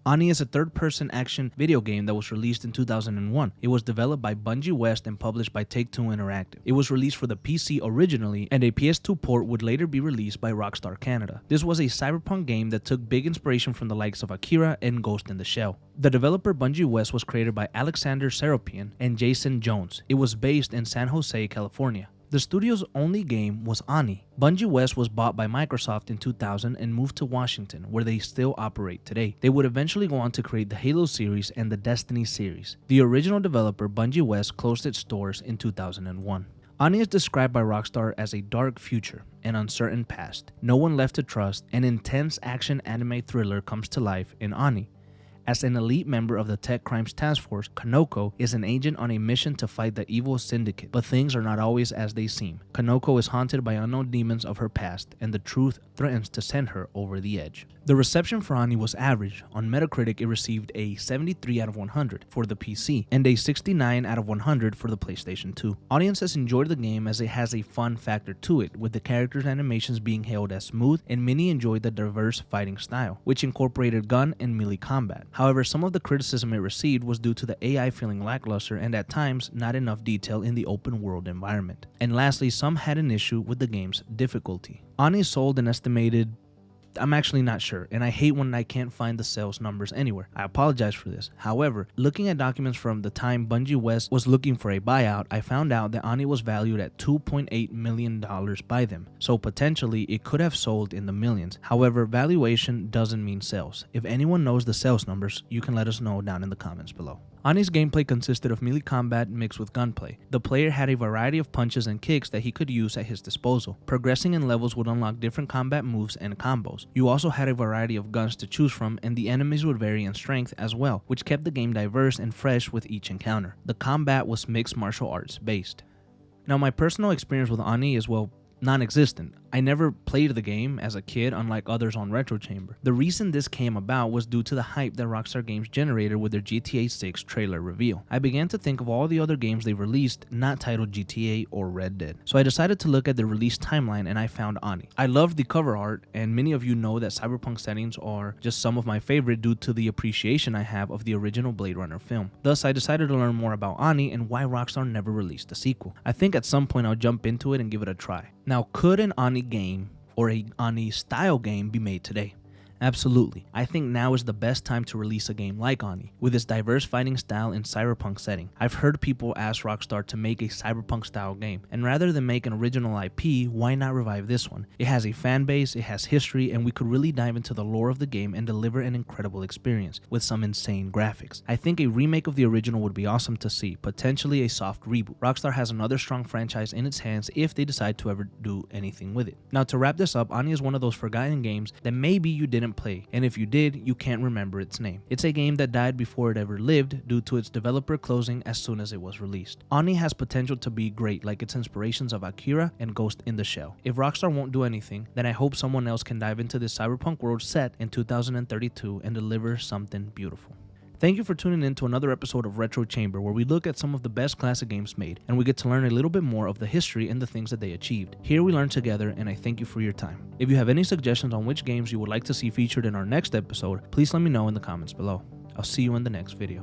Ani is a third-person action video game that was released in 2001. It was developed by Bungie West and published by Take-Two Interactive. It was released for the PC originally, and a PS2 port would later be released by Rockstar Canada. This was a cyberpunk game that took big inspiration from the likes of Akira and Ghost in the Shell. The developer Bungie West was created by Alexander Seropian and Jason Jones. It was based in San Jose, California. The studio's only game was Ani. Bungie West was bought by Microsoft in 2000 and moved to Washington, where they still operate today. They would eventually go on to create the Halo series and the Destiny series. The original developer Bungie West closed its doors in 2001. Ani is described by Rockstar as a dark future, an uncertain past, no one left to trust. An intense action anime thriller comes to life in Ani. As an elite member of the Tech Crimes Task Force, Konoko is an agent on a mission to fight the evil Syndicate, but things are not always as they seem. Konoko is haunted by unknown demons of her past, and the truth threatens to send her over the edge. The reception for Ani was average. On Metacritic, it received a 73 out of 100 for the PC, and a 69 out of 100 for the PlayStation 2. Audiences enjoyed the game as it has a fun factor to it, with the characters' animations being hailed as smooth, and many enjoyed the diverse fighting style, which incorporated gun and melee combat. However, some of the criticism it received was due to the AI feeling lackluster and at times not enough detail in the open world environment. And lastly, some had an issue with the game's difficulty. Ani sold an estimated, I'm actually not sure, and I hate when I can't find the sales numbers anywhere. I apologize for this. However, looking at documents from the time Bungie West was looking for a buyout, I found out that Ani was valued at $2.8 million by them, so potentially it could have sold in the millions. However, valuation doesn't mean sales. If anyone knows the sales numbers, you can let us know down in the comments below. Ani's gameplay consisted of melee combat mixed with gunplay. The player had a variety of punches and kicks that he could use at his disposal. Progressing in levels would unlock different combat moves and combos. You also had a variety of guns to choose from, and the enemies would vary in strength as well, which kept the game diverse and fresh with each encounter. The combat was mixed martial arts based. Now, my personal experience with Ani is, well, non-existent. I never played the game as a kid, unlike others on Retro Chamber. The reason this came about was due to the hype that Rockstar Games generated with their GTA 6 trailer reveal. I began to think of all the other games they released not titled GTA or Red Dead, so I decided to look at the release timeline and I found Ani. I loved the cover art, and many of you know that Cyberpunk settings are just some of my favorite due to the appreciation I have of the original Blade Runner film. Thus, I decided to learn more about Ani and why Rockstar never released a sequel. I think at some point I'll jump into it and give it a try. Now, could an Ani game or a Ani style game be made today? Absolutely. I think now is the best time to release a game like Ani, with its diverse fighting style and cyberpunk setting. I've heard people ask Rockstar to make a cyberpunk style game, and rather than make an original IP, why not revive this one? It has a fan base, it has history, and we could really dive into the lore of the game and deliver an incredible experience with some insane graphics. I think a remake of the original would be awesome to see, potentially a soft reboot. Rockstar has another strong franchise in its hands if they decide to ever do anything with it. Now, to wrap this up, Ani is one of those forgotten games that maybe you didn't play, and if you did, you can't remember its name. It's a game that died before it ever lived due to its developer closing as soon as it was released. Ani has potential to be great, like its inspirations of Akira and Ghost in the Shell. If Rockstar won't do anything, then I hope someone else can dive into this cyberpunk world set in 2032 and deliver something beautiful. Thank you for tuning in to another episode of Retro Chamber, where we look at some of the best classic games made, and we get to learn a little bit more of the history and the things that they achieved. Here we learn together, and I thank you for your time. If you have any suggestions on which games you would like to see featured in our next episode, please let me know in the comments below. I'll see you in the next video.